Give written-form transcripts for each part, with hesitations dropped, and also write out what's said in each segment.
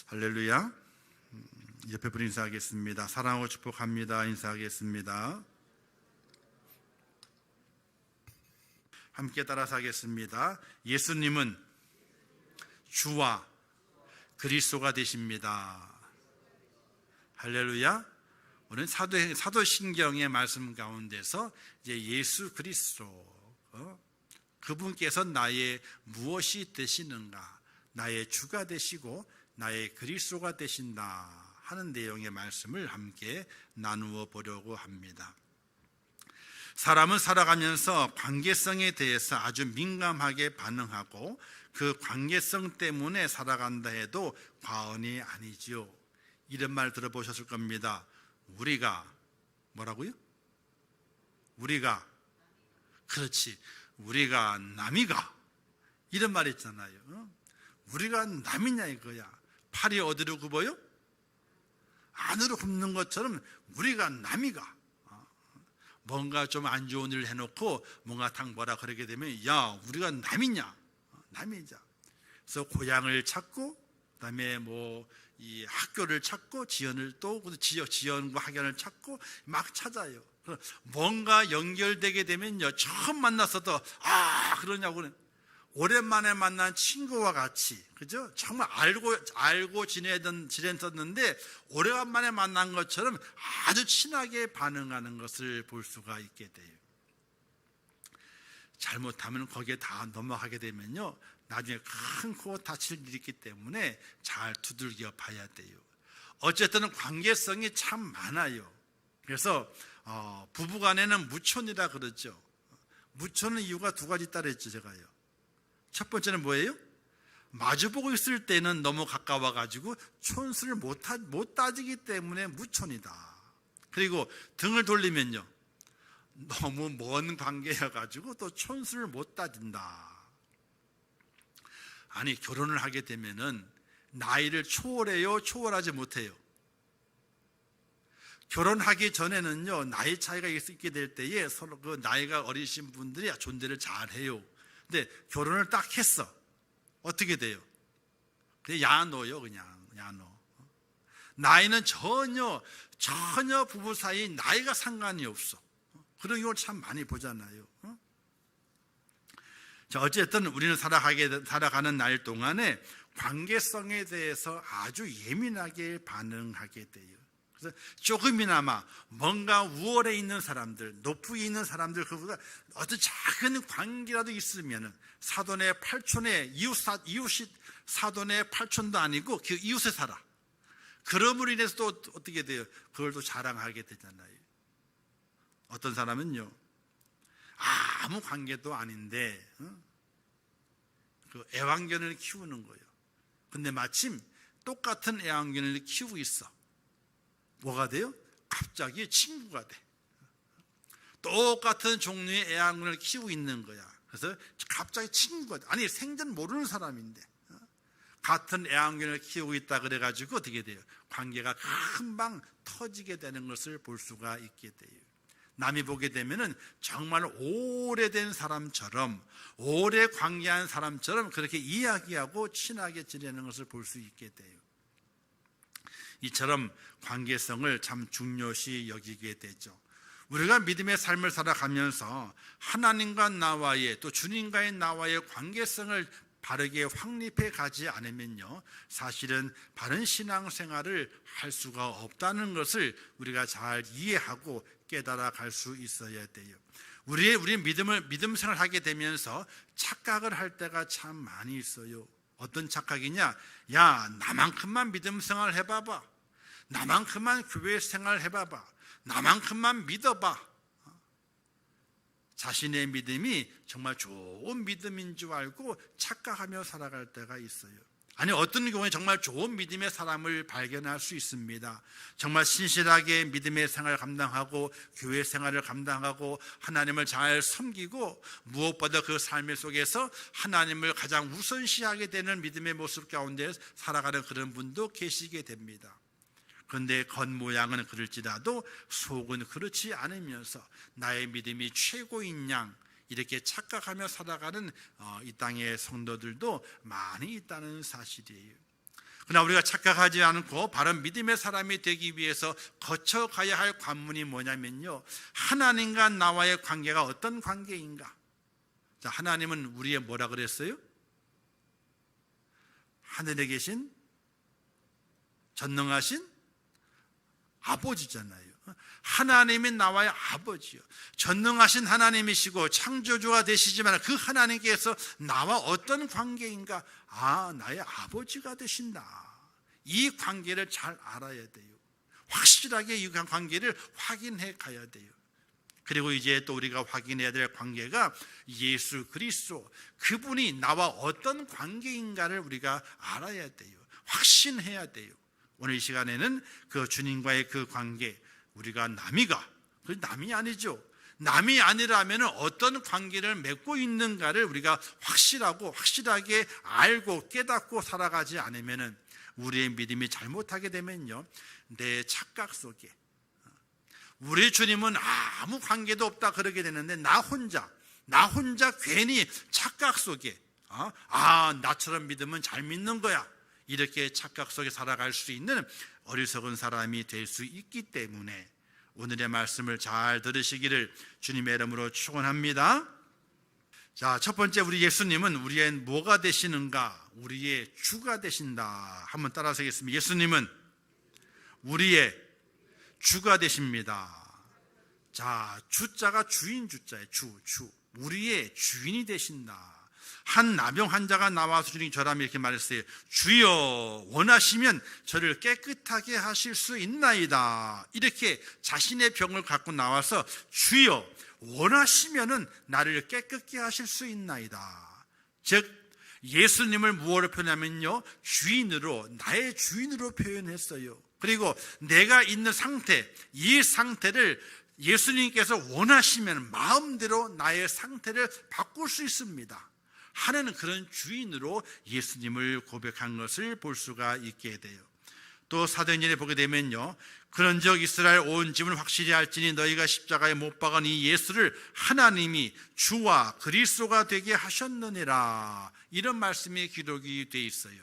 할렐루야. 옆에 분 인사하겠습니다. 사랑하고 축복합니다. 인사하겠습니다. 함께 따라서 하겠습니다. 예수님은 주와 그리스도가 되십니다. 할렐루야. 오늘 사도신경의 말씀 가운데서 이제 예수 그리스도 그분께서 나의 무엇이 되시는가, 나의 주가 되시고 나의 그리스도가 되신다 하는 내용의 말씀을 함께 나누어 보려고 합니다. 사람은 살아가면서 관계성에 대해서 아주 민감하게 반응하고 그 관계성 때문에 살아간다 해도 과언이 아니지요. 이런 말 들어보셨을 겁니다. 우리가 뭐라고요? 우리가, 그렇지, 우리가 남이가, 이런 말 있잖아요. 우리가 남이냐 이거야. 팔이 어디로 굽어요? 안으로 굽는 것처럼 우리가 남이가. 뭔가 좀 안 좋은 일을 해놓고 뭔가 딱 뭐라 그러게 되면 야, 우리가 남이냐, 남이자. 그래서 고향을 찾고 그다음에 이 학교를 찾고 지연을 또 지연과 학연을 찾고 막 찾아요. 뭔가 연결되게 되면요, 처음 만났어도 그러냐고, 오랜만에 만난 친구와 같이, 그죠? 정말 알고 지냈었는데 오래간만에 만난 것처럼 아주 친하게 반응하는 것을 볼 수가 있게 돼요. 잘못하면 거기에 다 넘어가게 되면요, 나중에 큰 코 다칠 일이 있기 때문에 잘 두들겨 봐야 돼요. 어쨌든 관계성이 참 많아요. 그래서 부부간에는 무촌이라 그러죠. 무촌은 이유가 두 가지 있다 그랬죠, 제가요. 첫 번째는 뭐예요? 마주보고 있을 때는 너무 가까워가지고 촌수를 못 따지기 때문에 무촌이다. 그리고 등을 돌리면요, 너무 먼 관계여가지고 또 촌수를 못 따진다. 아니, 결혼을 하게 되면은 나이를 초월해요, 초월하지 못해요? 결혼하기 전에는요, 나이 차이가 있게 될 때에 서로 그 나이가 어리신 분들이 존대를 잘해요. 근데 결혼을 딱 했어. 어떻게 돼요? 그냥 야노요, 그냥 야노. 나이는 전혀 부부 사이 나이가 상관이 없어. 그런 경우를 참 많이 보잖아요. 자, 어쨌든 우리는 살아가는 날 동안에 관계성에 대해서 아주 예민하게 반응하게 돼요. 그래서 조금이나마 뭔가 우월에 있는 사람들, 높이 있는 사람들, 그보다 어떤 작은 관계라도 있으면은 사돈의 팔촌의 이웃이 사돈의 팔촌도 아니고 그 이웃에 살아. 그럼으로 인해서 또 어떻게 돼요? 그걸 또 자랑하게 되잖아요. 어떤 사람은요, 아무 관계도 아닌데 그 애완견을 키우는 거예요. 근데 마침 똑같은 애완견을 키우고 있어. 뭐가 돼요? 갑자기 친구가 돼. 똑같은 종류의 애완견을 키우고 있는 거야. 그래서 갑자기 친구가 돼. 아니, 생전 모르는 사람인데 같은 애완견을 키우고 있다 그래가지고 어떻게 돼요? 관계가 금방 터지게 되는 것을 볼 수가 있게 돼요. 남이 보게 되면은 정말 오래된 사람처럼, 오래 관계한 사람처럼 그렇게 이야기하고 친하게 지내는 것을 볼 수 있게 돼요. 이처럼 관계성을 참 중요시 여기게 되죠. 우리가 믿음의 삶을 살아가면서 하나님과 나와의, 또 주님과의 나와의 관계성을 바르게 확립해 가지 않으면요, 사실은 바른 신앙생활을 할 수가 없다는 것을 우리가 잘 이해하고 깨달아 갈 수 있어야 돼요. 우리 믿음 생활을 하게 되면서 착각을 할 때가 참 많이 있어요. 어떤 착각이냐? 야, 나만큼만 믿음 생활 해봐봐. 나만큼만 교회 생활 해봐봐. 나만큼만 믿어봐. 자신의 믿음이 정말 좋은 믿음인 줄 알고 착각하며 살아갈 때가 있어요. 아니, 어떤 경우에 정말 좋은 믿음의 사람을 발견할 수 있습니다. 정말 신실하게 믿음의 생활을 감당하고 교회 생활을 감당하고 하나님을 잘 섬기고 무엇보다 그 삶 속에서 하나님을 가장 우선시하게 되는 믿음의 모습 가운데 살아가는 그런 분도 계시게 됩니다. 그런데 겉모양은 그럴지라도 속은 그렇지 않으면서 나의 믿음이 최고인 양 이렇게 착각하며 살아가는 이 땅의 성도들도 많이 있다는 사실이에요. 그러나 우리가 착각하지 않고 바른 믿음의 사람이 되기 위해서 거쳐가야 할 관문이 뭐냐면요, 하나님과 나와의 관계가 어떤 관계인가. 자, 하나님은 우리의 뭐라 그랬어요? 하늘에 계신 전능하신 아버지잖아요. 하나님이 나와의 아버지요, 전능하신 하나님이시고 창조주가 되시지만 그 하나님께서 나와 어떤 관계인가? 나의 아버지가 되신다. 이 관계를 잘 알아야 돼요. 확실하게 이 관계를 확인해 가야 돼요. 그리고 이제 또 우리가 확인해야 될 관계가 예수 그리스도, 그분이 나와 어떤 관계인가를 우리가 알아야 돼요. 확신해야 돼요. 오늘 이 시간에는 그 주님과의 그 관계, 우리가 남이 아니죠. 남이 아니라면 어떤 관계를 맺고 있는가를 우리가 확실하게 알고 깨닫고 살아가지 않으면, 우리의 믿음이 잘못하게 되면요, 내 착각 속에 우리 주님은 아무 관계도 없다 그러게 되는데, 나 혼자 괜히 착각 속에 나처럼 믿으면 잘 믿는 거야, 이렇게 착각 속에 살아갈 수 있는 어리석은 사람이 될 수 있기 때문에 오늘의 말씀을 잘 들으시기를 주님의 이름으로 축원합니다. 자, 첫 번째, 우리 예수님은 우리의 뭐가 되시는가? 우리의 주가 되신다. 한번 따라서 하겠습니다. 예수님은 우리의 주가 되십니다. 자, 주자가 주인 주자예요. 주. 우리의 주인이 되신다. 한 나병 환자가 나와서 주님 저라면 이렇게 말했어요. 주여, 원하시면 저를 깨끗하게 하실 수 있나이다. 이렇게 자신의 병을 갖고 나와서 주여, 원하시면은 나를 깨끗게 하실 수 있나이다. 즉 예수님을 무엇으로 표현하면요, 나의 주인으로 표현했어요. 그리고 내가 있는 상태, 이 상태를 예수님께서 원하시면 마음대로 나의 상태를 바꿀 수 있습니다 하는 그런 주인으로 예수님을 고백한 것을 볼 수가 있게 돼요. 또 사도행전에 보게 되면요, 그런즉 이스라엘 온 집은 확실히 알지니 너희가 십자가에 못 박은 이 예수를 하나님이 주와 그리스도가 되게 하셨느니라, 이런 말씀이 기록이 돼 있어요.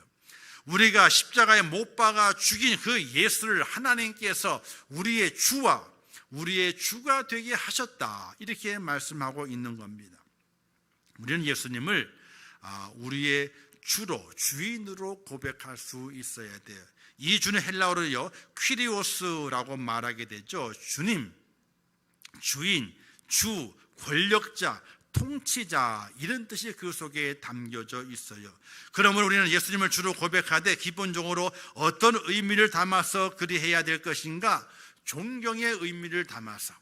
우리가 십자가에 못 박아 죽인 그 예수를 하나님께서 우리의 주와 우리의 주가 되게 하셨다, 이렇게 말씀하고 있는 겁니다. 우리는 예수님을 우리의 주인으로 고백할 수 있어야 돼요. 이 주는 헬라어로요, 퀴리오스라고 말하게 되죠. 주님, 주인, 주, 권력자, 통치자, 이런 뜻이 그 속에 담겨져 있어요. 그러므로 우리는 예수님을 주로 고백하되 기본적으로 어떤 의미를 담아서 그리해야 될 것인가? 존경의 의미를 담아서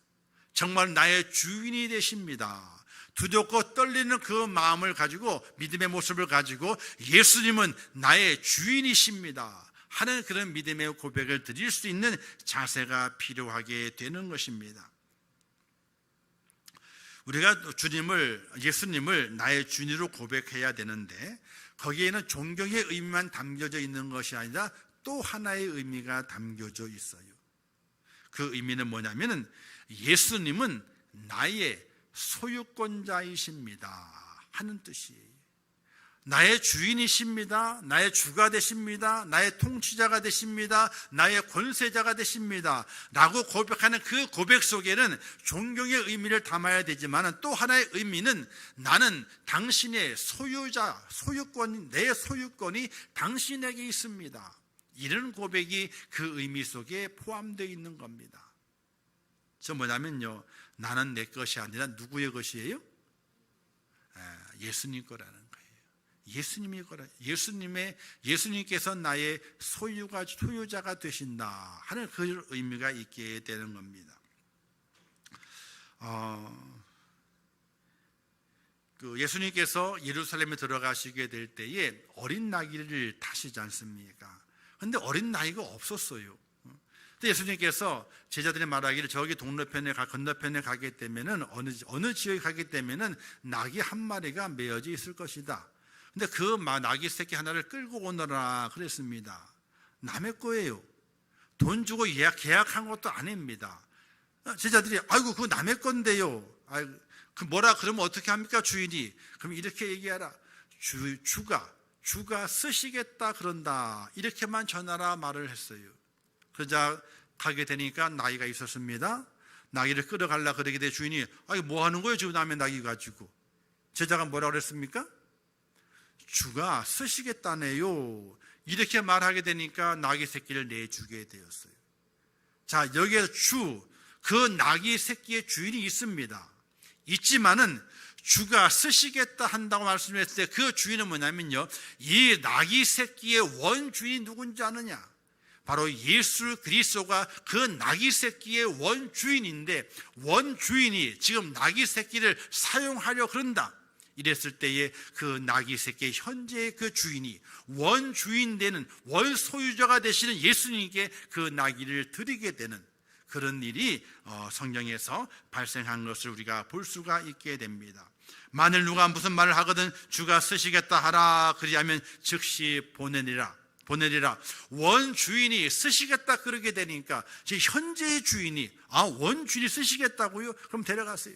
정말 나의 주인이 되십니다, 두렵고 떨리는 그 마음을 가지고, 믿음의 모습을 가지고 예수님은 나의 주인이십니다 하는 그런 믿음의 고백을 드릴 수 있는 자세가 필요하게 되는 것입니다. 우리가 예수님을 나의 주인으로 고백해야 되는데, 거기에는 존경의 의미만 담겨져 있는 것이 아니라 또 하나의 의미가 담겨져 있어요. 그 의미는 뭐냐면, 예수님은 나의 소유권자이십니다 하는 뜻이에요. 나의 주인이십니다, 나의 주가 되십니다, 나의 통치자가 되십니다, 나의 권세자가 되십니다 라고 고백하는 그 고백 속에는 존경의 의미를 담아야 되지만, 또 하나의 의미는 나는 당신의 내 소유권이 당신에게 있습니다, 이런 고백이 그 의미 속에 포함되어 있는 겁니다. 저 뭐냐면요, 나는 내 것이 아니라 누구의 것이에요? 예수님 거라는 거예요. 예수님께서 나의 소유자가 되신다 하는 그 의미가 있게 되는 겁니다. 예수님께서 예루살렘에 들어가시게 될 때에 어린 나귀를 타시지 않습니까? 그런데 어린 나귀가 없었어요. 예수님께서 제자들이 말하기를 저기 건너편에 가게 되면은 어느 지역에 가게 되면은 낙이 한 마리가 메어져 있을 것이다. 근데 그 낙이 새끼 하나를 끌고 오너라 그랬습니다. 남의 거예요. 돈 주고 계약한 것도 아닙니다. 제자들이 아이고 그거 남의 건데요. 그 뭐라 그러면 어떻게 합니까 주인이? 그럼 이렇게 얘기하라. 주가 주가 쓰시겠다 그런다, 이렇게만 전하라 말을 했어요. 그러자 가게 되니까 나귀가 있었습니다. 나귀를 끌어가려고 그러게 돼 주인이 뭐 하는 거예요 지금 남의 나귀 가지고. 제자가 뭐라고 그랬습니까? 주가 쓰시겠다네요. 이렇게 말하게 되니까 나귀 새끼를 내주게 되었어요. 자, 여기에 그 나귀 새끼의 주인이 있습니다. 있지만은 주가 쓰시겠다 한다고 말씀했을 때 그 주인은 뭐냐면요, 이 나귀 새끼의 원주인이 누군지 아느냐? 바로 예수 그리스도가 그 나귀 새끼의 원주인인데, 원주인이 지금 나귀 새끼를 사용하려 그런다 이랬을 때에 그 나귀 새끼의 현재의 그 주인이 원주인 되는 원소유자가 되시는 예수님께 그 나귀를 드리게 되는 그런 일이 성경에서 발생한 것을 우리가 볼 수가 있게 됩니다. 만일 누가 무슨 말을 하거든 주가 쓰시겠다 하라 그리하면 즉시 보내리라. 원주인이 쓰시겠다 그러게 되니까 현재의 주인이 원주인이 쓰시겠다고요? 그럼 데려가세요.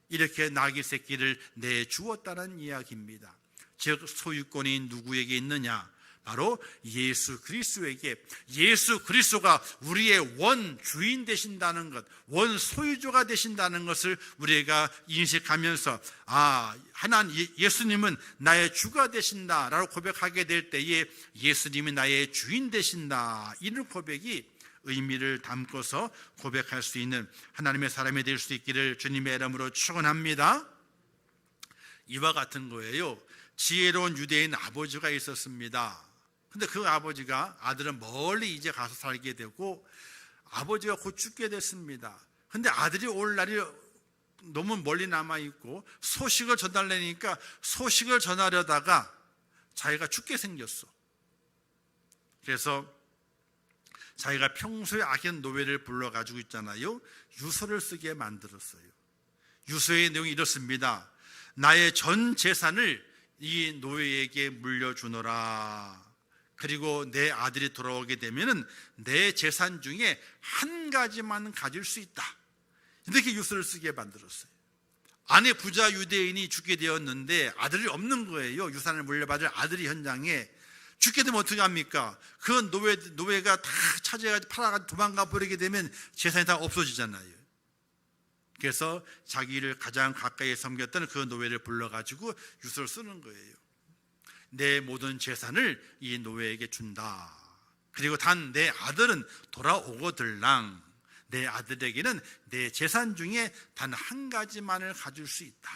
이렇게 나귀 새끼를 내주었다는 이야기입니다. 즉 소유권이 누구에게 있느냐? 바로 예수 그리스도에게. 예수 그리스도가 우리의 원주인 되신다는 것, 원소유주가 되신다는 것을 우리가 인식하면서 하나님 예수님은 나의 주가 되신다라고 고백하게 될 때에 예수님이 나의 주인 되신다, 이런 고백이 의미를 담고서 고백할 수 있는 하나님의 사람이 될 수 있기를 주님의 이름으로 축원합니다. 이와 같은 거예요. 지혜로운 유대인 아버지가 있었습니다. 근데 그 아버지가, 아들은 멀리 이제 가서 살게 되고 아버지가 곧 죽게 됐습니다. 근데 아들이 올 날이 너무 멀리 남아있고 소식을 전달하려니까 소식을 전하려다가 자기가 죽게 생겼어. 그래서 자기가 평소에 아끼는 노예를 불러가지고 있잖아요, 유서를 쓰게 만들었어요. 유서의 내용이 이렇습니다. 나의 전 재산을 이 노예에게 물려주노라. 그리고 내 아들이 돌아오게 되면은 내 재산 중에 한 가지만 가질 수 있다, 이렇게 유서를 쓰게 만들었어요. 아내 부자 유대인이 죽게 되었는데 아들이 없는 거예요. 유산을 물려받을 아들이 현장에. 죽게 되면 어떻게 합니까? 그 노예가 다 차지해가지고 팔아가지고 도망가 버리게 되면 재산이 다 없어지잖아요. 그래서 자기를 가장 가까이 섬겼던 그 노예를 불러가지고 유서를 쓰는 거예요. 내 모든 재산을 이 노예에게 준다. 그리고 단 내 아들은 돌아오거들랑 내 아들에게는 내 재산 중에 단 한 가지만을 가질 수 있다.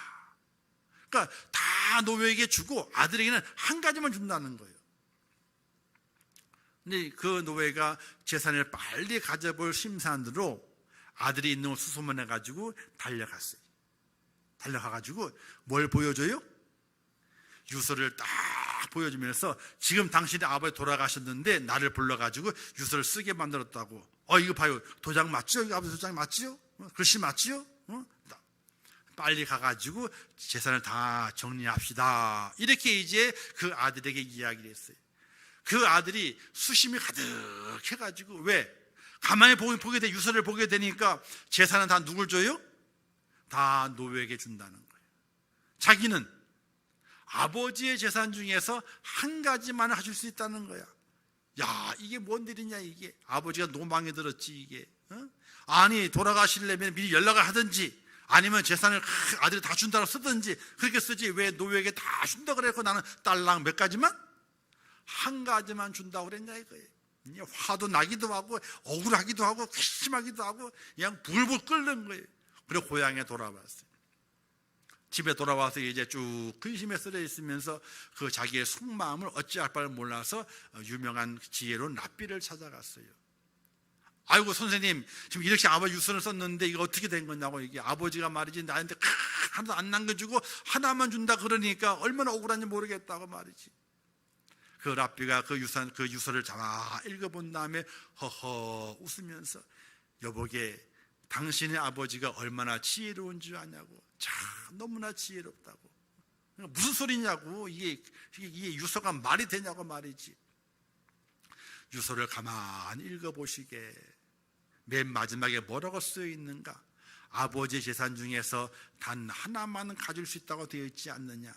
그러니까 다 노예에게 주고 아들에게는 한 가지만 준다는 거예요. 근데 그 노예가 재산을 빨리 가져볼 심산으로 아들이 있는 걸 수소문해가지고 달려갔어요. 달려가가지고 뭘 보여줘요? 유서를 딱 보여주면서 지금 당신의 아버지 돌아가셨는데 나를 불러가지고 유서를 쓰게 만들었다고. 이거 봐요. 도장 맞죠? 이거 아버지 도장 맞죠? 글씨 맞죠? 빨리 가가지고 재산을 다 정리합시다. 이렇게 이제 그 아들에게 이야기를 했어요. 그 아들이 수심이 가득해가지고, 왜? 가만히 보게 돼, 유서를 보게 되니까 재산은 다 누굴 줘요? 다 노예에게 준다는 거예요. 자기는 아버지의 재산 중에서 한 가지만 하실 수 있다는 거야. 야, 이게 뭔 일이냐 이게. 아버지가 노망에 들었지 이게. 아니 돌아가시려면 미리 연락을 하든지 아니면 재산을 아들이 다 준다고 쓰든지 그렇게 쓰지, 왜 노예에게 다 준다고 그랬고 나는 딸랑 몇 가지만? 한 가지만 준다고 그랬냐 이거예요. 화도 나기도 하고 억울하기도 하고 괘씸하기도 하고 그냥 불불 끓는 거예요. 그리고 고향에 돌아왔어요. 집에 돌아와서 이제 쭉 근심에 쓰여 있으면서 그 자기의 속마음을 어찌할 바를 몰라서 유명한 지혜로운 랍비를 찾아갔어요. 아이고 선생님, 지금 이렇게 아버지 유서를 썼는데 이거 어떻게 된 거냐고. 이게 아버지가 말이지 나한테 하나도 안 남겨주고 하나만 준다 그러니까 얼마나 억울한지 모르겠다고 말이지. 그 랍비가 그 유서를 다 읽어본 다음에 허허 웃으면서, 여보게 당신의 아버지가 얼마나 지혜로운 줄 아냐고. 참 너무나 지혜롭다고. 무슨 소리냐고. 이게 유서가 말이 되냐고 말이지. 유서를 가만히 읽어보시게. 맨 마지막에 뭐라고 쓰여 있는가? 아버지의 재산 중에서 단 하나만 가질 수 있다고 되어 있지 않느냐.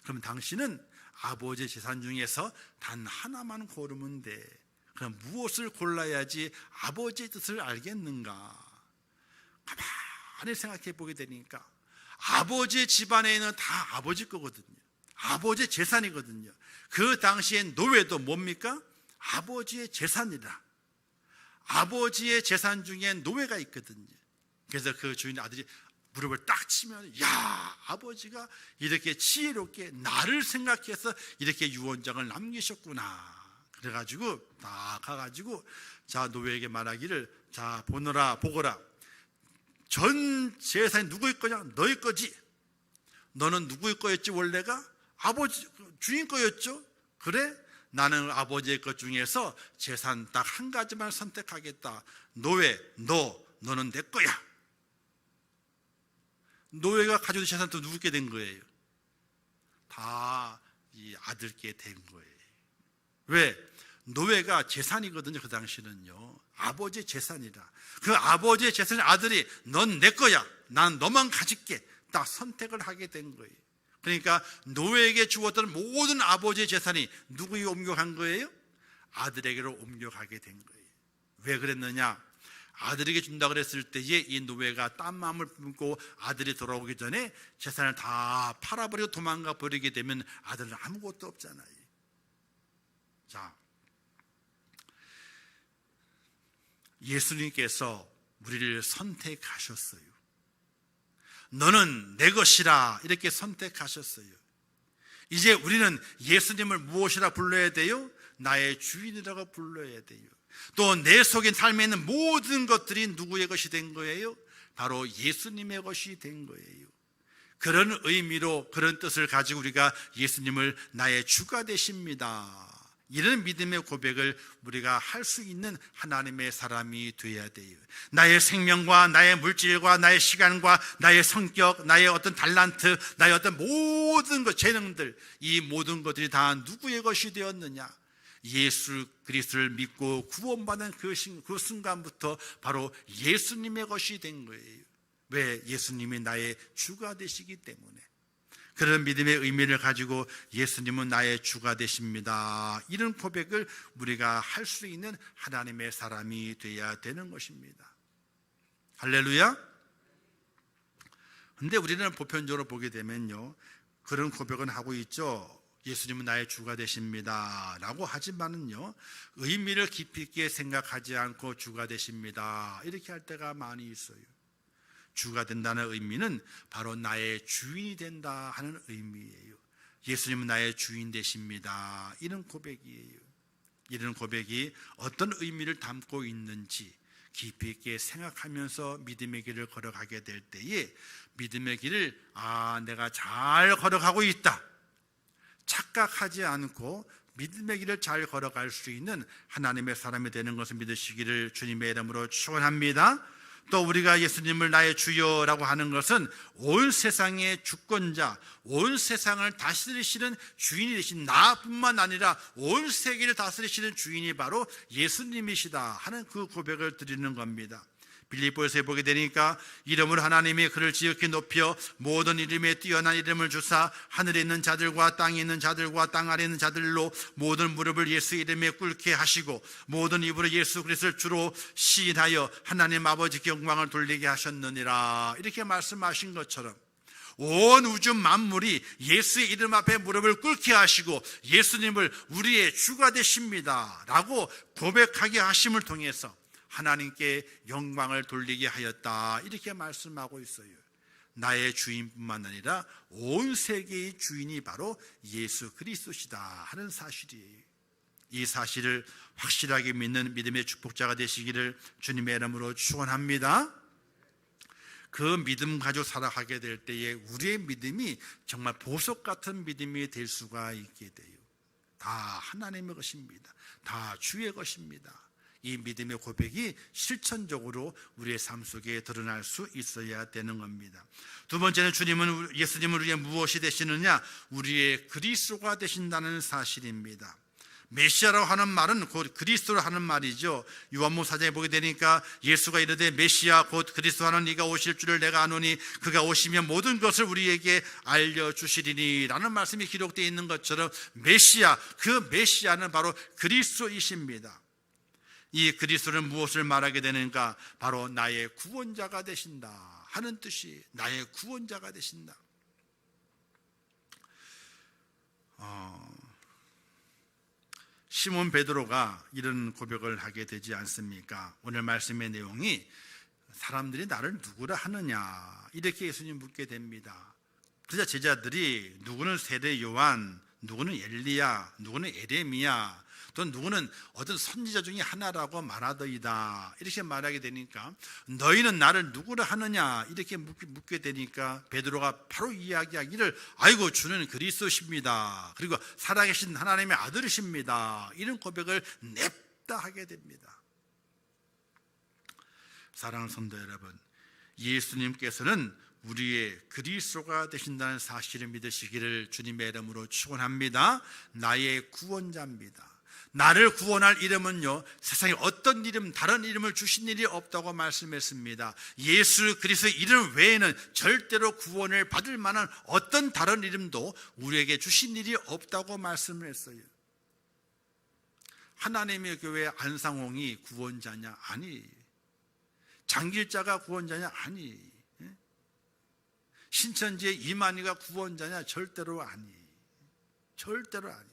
그럼 당신은 아버지의 재산 중에서 단 하나만 고르면 돼. 그럼 무엇을 골라야지 아버지의 뜻을 알겠는가? 가만히 생각해 보게 되니까 아버지의 집안에 있는 다 아버지 거거든요. 아버지의 재산이거든요. 그 당시엔 노예도 뭡니까? 아버지의 재산이라. 아버지의 재산 중에 노예가 있거든요. 그래서 그 주인 아들이 무릎을 딱 치면, 야, 아버지가 이렇게 지혜롭게 나를 생각해서 이렇게 유언장을 남기셨구나. 그래가지고 딱 가가지고 자, 노예에게 말하기를, 자, 보거라. 전 재산이 누구의 거냐? 너의 거지. 너는 누구의 거였지? 원래가 아버지 주인 거였죠. 그래? 나는 아버지의 것 중에서 재산 딱 한 가지만 선택하겠다. 노예, 너는 내 거야. 노예가 가지고 재산 또 누구께 된 거예요? 다 이 아들께 된 거예요. 왜? 노예가 재산이거든요. 그 당시는요. 아버지의 재산이라. 그 아버지의 재산의 아들이 넌 내 거야. 난 너만 가질게. 딱 선택을 하게 된 거예요. 그러니까 노예에게 주었던 모든 아버지의 재산이 누구에게 옮겨간 거예요? 아들에게로 옮겨가게 된 거예요. 왜 그랬느냐? 아들에게 준다 그랬을 때에 이 노예가 딴 마음을 품고 아들이 돌아오기 전에 재산을 다 팔아버리고 도망가 버리게 되면 아들은 아무것도 없잖아요. 자, 예수님께서 우리를 선택하셨어요. 너는 내 것이라 이렇게 선택하셨어요. 이제 우리는 예수님을 무엇이라 불러야 돼요? 나의 주인이라고 불러야 돼요. 또 내 속에 삶에 있는 모든 것들이 누구의 것이 된 거예요? 바로 예수님의 것이 된 거예요. 그런 의미로, 그런 뜻을 가지고 우리가 예수님을 나의 주가 되십니다, 이런 믿음의 고백을 우리가 할 수 있는 하나님의 사람이 되어야 돼요. 나의 생명과 나의 물질과 나의 시간과 나의 성격, 나의 어떤 달란트, 나의 어떤 모든 것, 재능들, 이 모든 것들이 다 누구의 것이 되었느냐? 예수 그리스도를 믿고 구원받은 그 순간부터 바로 예수님의 것이 된 거예요. 왜? 예수님이 나의 주가 되시기 때문에. 그런 믿음의 의미를 가지고 예수님은 나의 주가 되십니다, 이런 고백을 우리가 할 수 있는 하나님의 사람이 되어야 되는 것입니다. 할렐루야. 근데 우리는 보편적으로 보게 되면요, 그런 고백은 하고 있죠. 예수님은 나의 주가 되십니다 라고 하지만은요, 의미를 깊이 있게 생각하지 않고 주가 되십니다 이렇게 할 때가 많이 있어요. 주가 된다는 의미는 바로 나의 주인이 된다 하는 의미예요. 예수님은 나의 주인 되십니다, 이런 고백이에요. 이런 고백이 어떤 의미를 담고 있는지 깊이 있게 생각하면서 믿음의 길을 걸어가게 될 때에 믿음의 길을 내가 잘 걸어가고 있다 착각하지 않고 믿음의 길을 잘 걸어갈 수 있는 하나님의 사람이 되는 것을 믿으시기를 주님의 이름으로 축원합니다. 또 우리가 예수님을 나의 주여라고 하는 것은 온 세상의 주권자, 온 세상을 다스리시는 주인이 되신 나뿐만 아니라 온 세계를 다스리시는 주인이 바로 예수님이시다 하는 그 고백을 드리는 겁니다. 빌립보에서 보게 되니까 이름을 하나님이 그를 지극히 높여 모든 이름에 뛰어난 이름을 주사 하늘에 있는 자들과 땅에 있는 자들과 땅 아래 있는 자들로 모든 무릎을 예수 이름에 꿇게 하시고 모든 입으로 예수 그리스도를 주로 시인하여 하나님 아버지께 영광을 돌리게 하셨느니라, 이렇게 말씀하신 것처럼 온 우주 만물이 예수의 이름 앞에 무릎을 꿇게 하시고 예수님을 우리의 주가 되십니다 라고 고백하게 하심을 통해서 하나님께 영광을 돌리게 하였다, 이렇게 말씀하고 있어요. 나의 주인뿐만 아니라 온 세계의 주인이 바로 예수 그리스도시다 하는 사실이에요. 이 사실을 확실하게 믿는 믿음의 축복자가 되시기를 주님의 이름으로 축원합니다. 그 믿음 가지고 살아가게 될 때에 우리의 믿음이 정말 보석 같은 믿음이 될 수가 있게 돼요. 다 하나님의 것입니다. 다 주의 것입니다. 이 믿음의 고백이 실천적으로 우리의 삶 속에 드러날 수 있어야 되는 겁니다. 두 번째는 예수님은 우리의 무엇이 되시느냐? 우리의 그리스도가 되신다는 사실입니다. 메시아라고 하는 말은 곧 그리스도를 하는 말이죠. 요한복음 4장에 보게 되니까 예수가 이르되 메시아 곧 그리스도 하는 이가 오실 줄을 내가 아노니 그가 오시면 모든 것을 우리에게 알려주시리니 라는 말씀이 기록되어 있는 것처럼 메시아, 그 메시아는 바로 그리스도이십니다. 이 그리스도는 무엇을 말하게 되는가? 바로 나의 구원자가 되신다 하는 뜻이, 나의 구원자가 되신다. 시몬 베드로가 이런 고백을 하게 되지 않습니까? 오늘 말씀의 내용이 사람들이 나를 누구라 하느냐 이렇게 예수님 묻게 됩니다. 그러자 제자들이 누구는 세례 요한, 누구는 엘리야, 누구는 에레미야, 또 누구는 어떤 선지자 중에 하나라고 말하더이다 이렇게 말하게 되니까 너희는 나를 누구라 하느냐 이렇게 묻게 되니까 베드로가 바로 이야기하기를 아이고 주는 그리스도십니다, 그리고 살아계신 하나님의 아들이십니다, 이런 고백을 냅다 하게 됩니다. 사랑하는 성도 여러분, 예수님께서는 우리의 그리스도가 되신다는 사실을 믿으시기를 주님의 이름으로 축원합니다. 나의 구원자입니다. 나를 구원할 이름은요, 세상에 어떤 이름, 다른 이름을 주신 일이 없다고 말씀했습니다. 예수 그리스도의 이름 외에는 절대로 구원을 받을 만한 어떤 다른 이름도 우리에게 주신 일이 없다고 말씀을 했어요. 하나님의 교회 안상홍이 구원자냐? 아니. 장길자가 구원자냐? 아니. 신천지의 이만희가 구원자냐? 절대로 아니. 절대로 아니.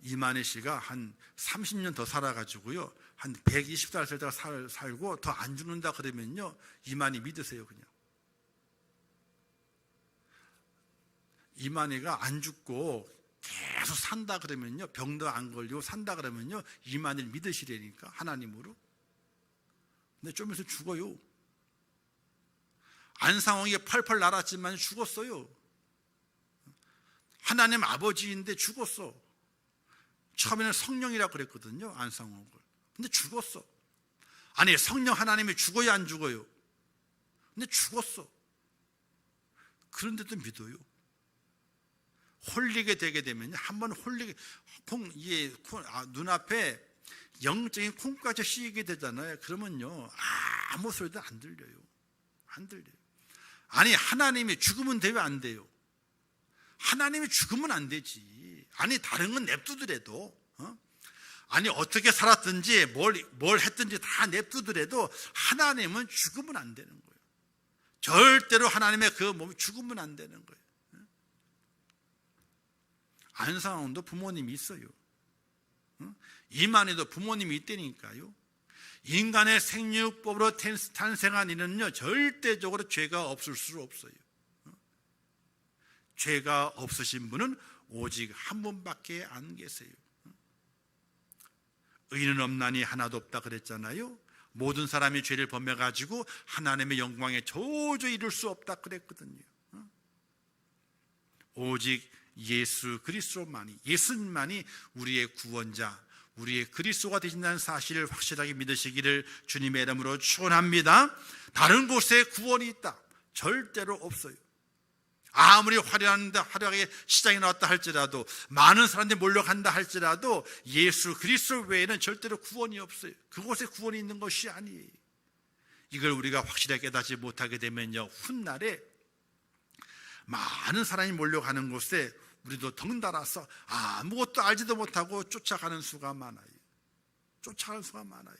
이만희 씨가 한 30년 더 살아가지고요, 한 120살 살 때가 살고 더 안 죽는다 그러면요, 이만희 믿으세요. 그냥 이만희가 안 죽고 계속 산다 그러면요, 병도 안 걸리고 산다 그러면요, 이만희를 믿으시라니까, 하나님으로. 근데 좀 있으면 죽어요. 안상홍이 펄펄 날았지만 죽었어요. 하나님 아버지인데 죽었어. 처음에는 성령이라고 그랬거든요, 안상홍을. 근데 죽었어. 아니, 성령 하나님이 죽어야 안 죽어요? 근데 죽었어. 그런데도 믿어요. 홀리게 되게 되면 한번 홀리게, 눈앞에 영적인 콩까지 씌이게 되잖아요. 그러면요, 아무 소리도 안 들려요. 안 들려요. 아니, 하나님이 죽으면 돼요, 안 돼요? 하나님이 죽으면 안 되지. 아니, 다른 건 냅두더라도, 아니, 어떻게 살았든지 뭘 했든지 다 냅두더라도 하나님은 죽으면 안 되는 거예요. 절대로 하나님의 그 몸이 죽으면 안 되는 거예요. 안상홍도 부모님이 있어요. 이만희도 부모님이 있다니까요. 인간의 생육법으로 탄생한 이는요, 절대적으로 죄가 없을 수 없어요. 죄가 없으신 분은 오직 한 분밖에 안 계세요. 의인은 없나니 하나도 없다 그랬잖아요. 모든 사람이 죄를 범해가지고 하나님의 영광에 도저히 이룰 수 없다 그랬거든요. 오직 예수 그리스도만이, 예수님만이 우리의 구원자, 우리의 그리스도가 되신다는 사실을 확실하게 믿으시기를 주님의 이름으로 축원합니다. 다른 곳에 구원이 있다? 절대로 없어요. 아무리 화려하게 시장에 나왔다 할지라도, 많은 사람들이 몰려간다 할지라도 예수 그리스도 외에는 절대로 구원이 없어요. 그곳에 구원이 있는 것이 아니에요. 이걸 우리가 확실하게 깨닫지 못하게 되면요, 훗날에 많은 사람이 몰려가는 곳에 우리도 덩달아서 아무것도 알지도 못하고 쫓아가는 수가 많아요. 쫓아가는 수가 많아요.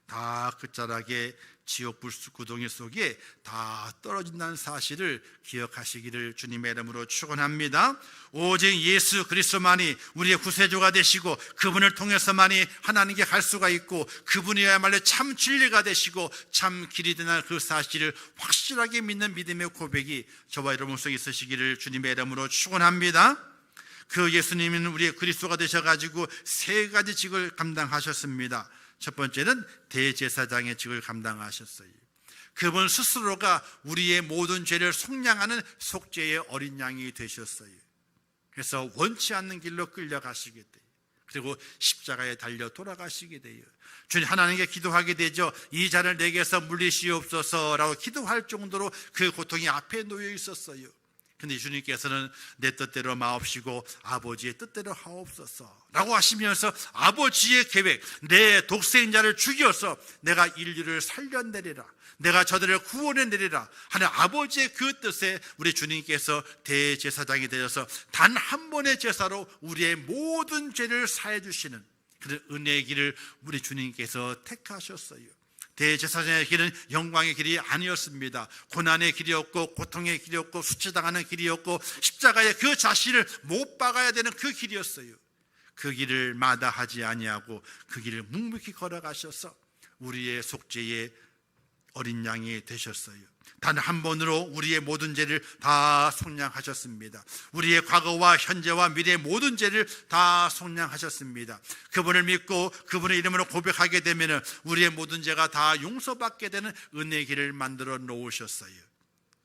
다 끝자락에 지옥 불구덩이 속에 다 떨어진다는 사실을 기억하시기를 주님의 이름으로 축원합니다. 오직 예수 그리스도만이 우리의 구세주가 되시고, 그분을 통해서만이 하나님께 갈 수가 있고, 그분이야말로 참 진리가 되시고 참 길이 되는 그 사실을 확실하게 믿는 믿음의 고백이 저와 여러분 속에 있으시기를 주님의 이름으로 축원합니다. 그 예수님은 우리의 그리스도가 되셔가지고 세 가지 직을 감당하셨습니다. 첫 번째는 대제사장의 직을 감당하셨어요. 그분 스스로가 우리의 모든 죄를 속량하는 속죄의 어린 양이 되셨어요. 그래서 원치 않는 길로 끌려가시게 돼요. 그리고 십자가에 달려 돌아가시게 돼요. 주님 하나님께 기도하게 되죠. 이 잔을 내게서 물리시옵소서라고 기도할 정도로 그 고통이 앞에 놓여 있었어요. 근데 주님께서는 내 뜻대로 마옵시고 아버지의 뜻대로 하옵소서 라고 하시면서 아버지의 계획, 내 독생자를 죽여서 내가 인류를 살려내리라, 내가 저들을 구원해내리라 하는 아버지의 그 뜻에 우리 주님께서 대제사장이 되어서 단 한 번의 제사로 우리의 모든 죄를 사해 주시는 그런 은혜의 길을 우리 주님께서 택하셨어요. 대제사장의 길은 영광의 길이 아니었습니다. 고난의 길이었고 고통의 길이었고 수치당하는 길이었고 십자가에 그 자신을 못 박아야 되는 그 길이었어요. 그 길을 마다하지 아니하고 그 길을 묵묵히 걸어가셔서 우리의 속죄의 어린 양이 되셨어요. 단 한 번으로 우리의 모든 죄를 다 속량하셨습니다. 우리의 과거와 현재와 미래의 모든 죄를 다 속량하셨습니다. 그분을 믿고 그분의 이름으로 고백하게 되면 우리의 모든 죄가 다 용서받게 되는 은혜의 길을 만들어 놓으셨어요.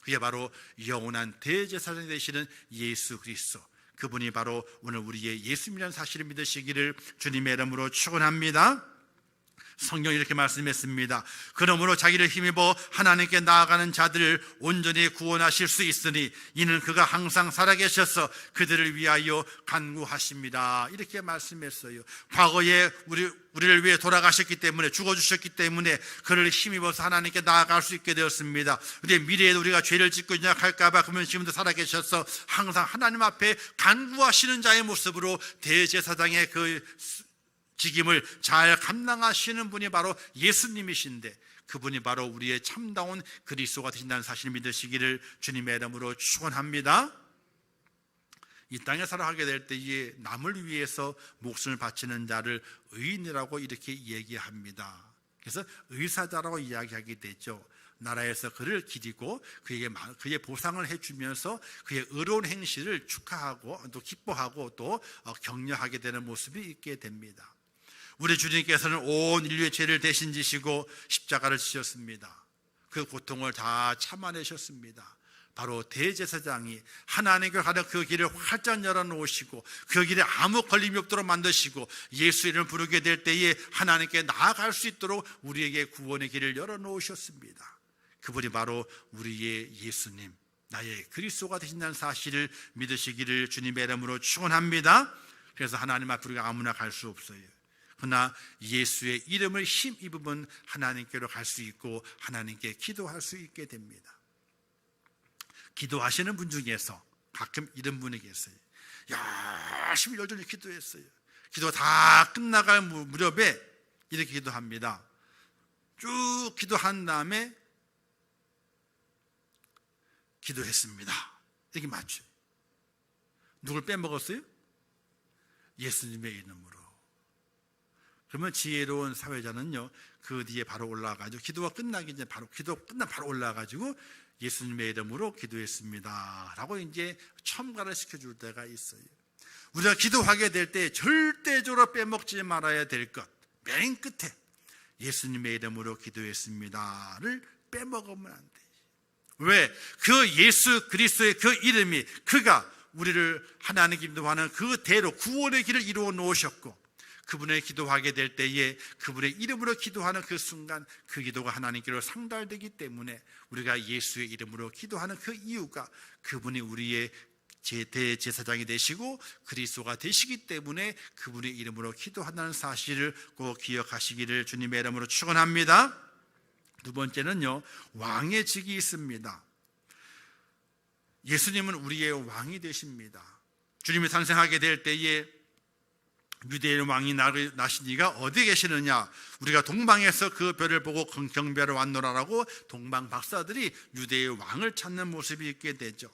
그게 바로 영원한 대제사장이 되시는 예수 그리스도, 그분이 바로 오늘 우리의 예수님이라는 사실을 믿으시기를 주님의 이름으로 축원합니다. 성경이 이렇게 말씀했습니다. 그러므로 자기를 힘입어 하나님께 나아가는 자들을 온전히 구원하실 수 있으니 이는 그가 항상 살아계셔서 그들을 위하여 간구하십니다. 이렇게 말씀했어요. 과거에 우리를 위해 돌아가셨기 때문에, 죽어주셨기 때문에 그를 힘입어서 하나님께 나아갈 수 있게 되었습니다. 우리의 미래에도 우리가 죄를 짓고 시작할까봐 그러면 지금도 살아계셔서 항상 하나님 앞에 간구하시는 자의 모습으로 대제사장의 그 직임을 잘 감당하시는 분이 바로 예수님이신데, 그분이 바로 우리의 참다운 그리스도가 되신다는 사실을 믿으시기를 주님의 이름으로 축원합니다. 이 땅에 살아가게 될 때에 남을 위해서 목숨을 바치는 자를 의인이라고 이렇게 얘기합니다. 그래서 의사자라고 이야기하게 되죠. 나라에서 그를 기리고 그의 보상을 해주면서 그의 의로운 행실을 축하하고 또 기뻐하고 또 격려하게 되는 모습이 있게 됩니다. 우리 주님께서는 온 인류의 죄를 대신 지시고 십자가를 지셨습니다. 그 고통을 다 참아내셨습니다. 바로 대제사장이 하나님께 가는 그 길을 활짝 열어놓으시고 그 길에 아무 걸림이 없도록 만드시고 예수 이름을 부르게 될 때에 하나님께 나아갈 수 있도록 우리에게 구원의 길을 열어놓으셨습니다. 그분이 바로 우리의 예수님, 나의 그리스도가 되신다는 사실을 믿으시기를 주님의 이름으로 축원합니다. 그래서 하나님 앞에 우리가 아무나 갈 수 없어요. 그러나 예수의 이름을 힘입으면 하나님께로 갈 수 있고 하나님께 기도할 수 있게 됩니다. 기도하시는 분 중에서 가끔 이런 분이 계세요. 열심히 열심히 기도했어요. 기도가 다 끝나갈 무렵에 이렇게 기도합니다. 쭉 기도한 다음에 기도했습니다. 이렇게 맞춰요. 누굴 빼먹었어요? 예수님의 이름으로. 그러면 지혜로운 사회자는요, 그 뒤에 바로 올라가가지고 기도가 끝나기 전에 기도 끝나면 바로 올라가가지고 예수님의 이름으로 기도했습니다 라고 이제 첨가를 시켜줄 때가 있어요. 우리가 기도하게 될 때 절대적으로 빼먹지 말아야 될 것, 맨 끝에 예수님의 이름으로 기도했습니다를 빼먹으면 안 돼요. 왜? 그 예수 그리스도의 그 이름이, 그가 우리를 하나님께 기도하는 그 대로 구원의 길을 이루어 놓으셨고, 그분의 기도하게 될 때에 그분의 이름으로 기도하는 그 순간 그 기도가 하나님께로 상달되기 때문에 우리가 예수의 이름으로 기도하는 그 이유가 그분이 우리의 대제사장이 되시고 그리스도가 되시기 때문에 그분의 이름으로 기도한다는 사실을 꼭 기억하시기를 주님의 이름으로 축원합니다. 두 번째는요, 왕의 직이 있습니다. 예수님은 우리의 왕이 되십니다. 주님이 탄생하게 될 때에 유대의 왕이 나시니가 어디 계시느냐, 우리가 동방에서 그 별을 보고 경배하러 왔노라라고 동방 박사들이 유대의 왕을 찾는 모습이 있게 되죠.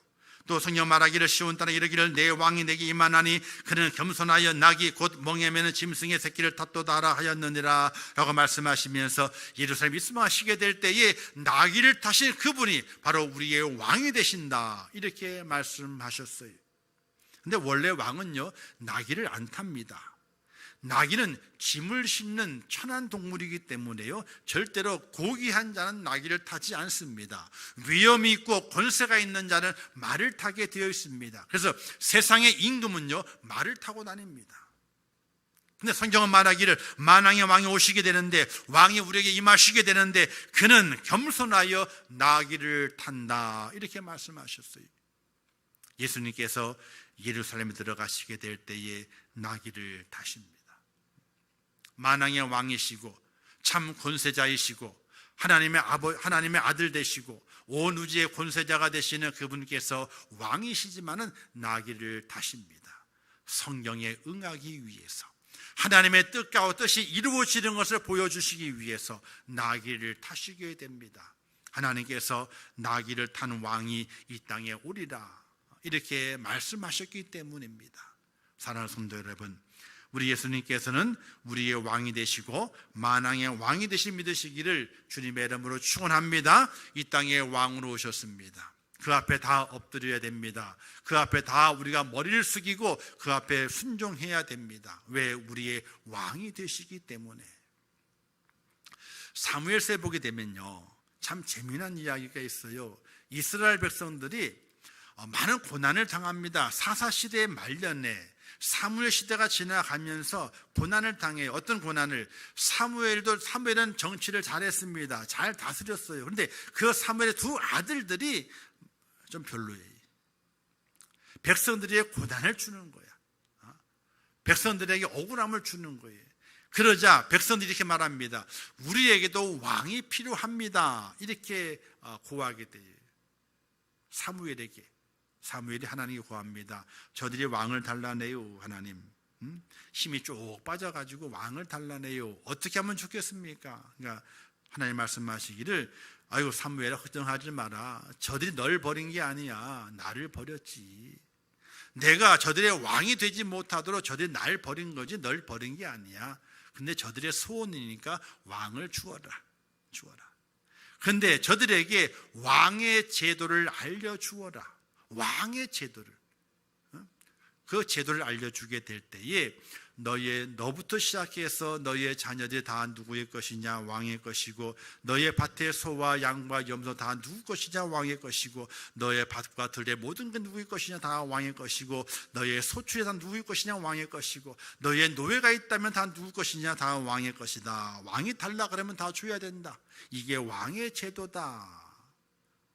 또 성경 말하기를 시온 땅에 이르기를 내 왕이 내게 임하나니 그는 겸손하여 낙이 곧 멍에 매는 짐승의 새끼를 탓도다라 하였느니라 라고 말씀하시면서 예루살렘 입성하시게 될 때에 나귀를 타신 그분이 바로 우리의 왕이 되신다, 이렇게 말씀하셨어요. 근데 원래 왕은요, 나귀를 안 탑니다. 나귀는 짐을 싣는 천한 동물이기 때문에요, 절대로 고귀한 자는 나귀를 타지 않습니다. 위험이 있고 권세가 있는 자는 말을 타게 되어 있습니다. 그래서 세상의 임금은요, 말을 타고 다닙니다. 근데 성경은 말하기를 만왕의 왕이 오시게 되는데, 왕이 우리에게 임하시게 되는데 그는 겸손하여 나귀를 탄다, 이렇게 말씀하셨어요. 예수님께서 예루살렘에 들어가시게 될 때에 나귀를 타십니다. 만왕의 왕이시고 참 권세자이시고 하나님의 아들 되시고 온 우주의 권세자가 되시는 그분께서 왕이시지만은 나귀를 타십니다. 성경에 응하기 위해서, 하나님의 뜻과 뜻이 이루어지는 것을 보여주시기 위해서 나귀를 타시게 됩니다. 하나님께서 나귀를 타는 왕이 이 땅에 오리라 이렇게 말씀하셨기 때문입니다. 사랑하는 성도 여러분, 우리 예수님께서는 우리의 왕이 되시고 만왕의 왕이 되신 믿으시기를 주님의 이름으로 축원합니다. 이 땅에 왕으로 오셨습니다. 그 앞에 다 엎드려야 됩니다. 그 앞에 다 우리가 머리를 숙이고 그 앞에 순종해야 됩니다. 왜? 우리의 왕이 되시기 때문에. 사무엘서에 보게 되면요, 참 재미난 이야기가 있어요. 이스라엘 백성들이 많은 고난을 당합니다. 사사시대의 말년에 사무엘 시대가 지나가면서 고난을 당해요. 어떤 고난을? 사무엘은 정치를 잘했습니다. 잘 다스렸어요. 그런데 그 사무엘의 두 아들들이 좀 별로예요. 백성들에게 고난을 주는 거야. 백성들에게 억울함을 주는 거예요. 그러자 백성들이 이렇게 말합니다. 우리에게도 왕이 필요합니다. 이렇게 고하게 돼요. 사무엘이 하나님께 고합니다. 저들이 왕을 달라내요. 하나님, 힘이 쭉 빠져가지고 왕을 달라내요. 어떻게 하면 좋겠습니까? 그러니까 하나님 말씀하시기를, 아이고 사무엘아, 걱정하지 마라. 저들이 널 버린 게 아니야. 나를 버렸지. 내가 저들의 왕이 되지 못하도록 저들이 날 버린 거지 널 버린 게 아니야. 근데 저들의 소원이니까 왕을 주어라. 그런데 저들에게 왕의 제도를 알려주어라. 왕의 제도를, 그 제도를 알려주게 될 때에 너부터 시작해서 너의 자녀들이 다 누구의 것이냐? 왕의 것이고, 너의 밭의 소와 양과 염소 다 누구 것이냐? 왕의 것이고, 너의 밭과 들의 모든 게 누구의 것이냐? 다 왕의 것이고, 너의 소출이 다 누구의 것이냐? 왕의 것이고, 너의 노예가 있다면 다 누구 것이냐? 다 왕의 것이다. 왕이 달라 그러면 다 줘야 된다. 이게 왕의 제도다.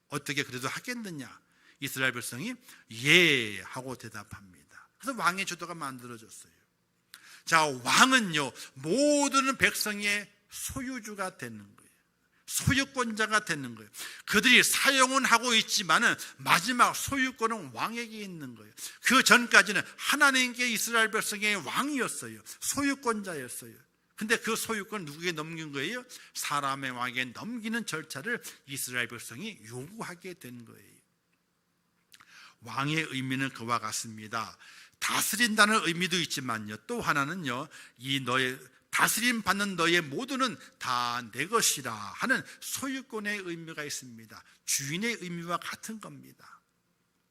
어떻게 그래도 하겠느냐? 이스라엘 백성이 예 하고 대답합니다. 그래서 왕의 제도가 만들어졌어요. 자, 왕은요, 모든 백성의 소유주가 되는 거예요. 소유권자가 되는 거예요. 그들이 사용은 하고 있지만은 마지막 소유권은 왕에게 있는 거예요. 그 전까지는 하나님께 이스라엘 백성의 왕이었어요. 소유권자였어요. 근데 그 소유권 누구에게 넘긴 거예요? 사람의 왕에게 넘기는 절차를 이스라엘 백성이 요구하게 된 거예요. 왕의 의미는 그와 같습니다. 다스린다는 의미도 있지만요, 또 하나는요, 이 너의 다스림 받는 너의 모두는 다 내 것이라 하는 소유권의 의미가 있습니다. 주인의 의미와 같은 겁니다.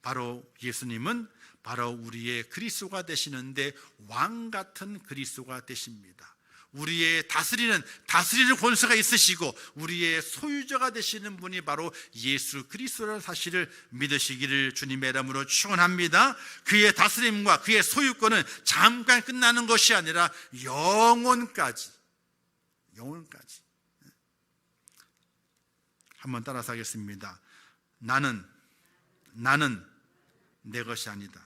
바로 예수님은 바로 우리의 그리스도가 되시는데 왕 같은 그리스도가 되십니다. 우리의 다스리는 권세가 있으시고 우리의 소유자가 되시는 분이 바로 예수 그리스도라는 사실을 믿으시기를 주님의 이름으로 축원합니다. 그의 다스림과 그의 소유권은 잠깐 끝나는 것이 아니라 영원까지. 한번 따라서 하겠습니다. 나는 내 것이 아니다.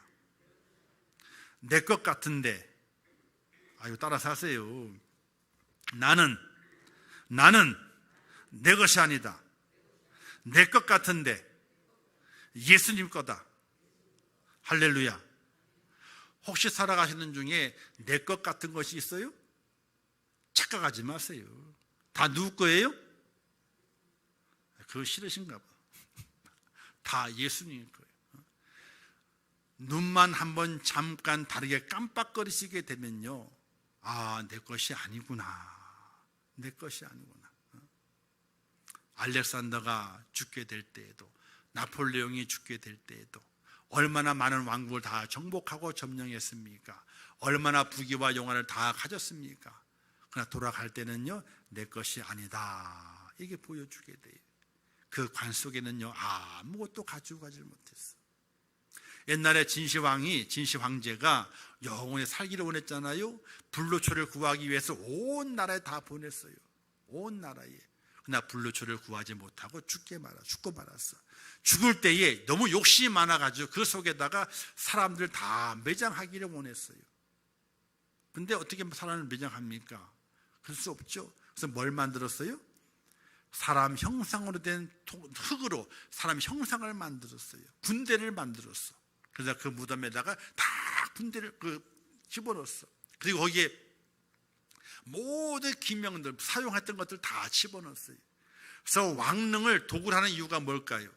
내 것 같은데, 아유, 따라서 하세요. 나는 내 것이 아니다. 내 것 같은데 예수님 거다. 할렐루야. 혹시 살아가시는 중에 내 것 같은 것이 있어요? 착각하지 마세요. 다 누구 거예요? 그거 싫으신가 봐. 다 예수님 거예요. 눈만 한번 잠깐 다르게 깜빡거리시게 되면요, 아, 내 것이 아니구나. 내 것이 아니구나. 알렉산더가 죽게 될 때에도, 나폴레옹이 죽게 될 때에도 얼마나 많은 왕국을 다 정복하고 점령했습니까? 얼마나 부귀와 영화를 다 가졌습니까? 그러나 돌아갈 때는요, 내 것이 아니다. 이게 보여주게 돼요. 그 관 속에는요, 아무것도 가지고 가지 못했어. 옛날에 진시 황제가 영원히 살기를 원했잖아요. 불로초를 구하기 위해서 온 나라에 다 보냈어요. 온 나라에. 그러나 불로초를 구하지 못하고 죽고 말았어. 죽을 때에 너무 욕심이 많아가지고 그 속에다가 사람들 다 매장하기를 원했어요. 근데 어떻게 사람을 매장합니까? 그럴 수 없죠. 그래서 뭘 만들었어요? 사람 형상으로 된 흙으로 사람 형상을 만들었어요. 군대를 만들었어. 그래서 그 무덤에다가 다 군대를 집어넣었어. 그리고 거기에 모든 기명들, 사용했던 것들 다 집어넣었어요. 그래서 왕릉을 도구를 하는 이유가 뭘까요?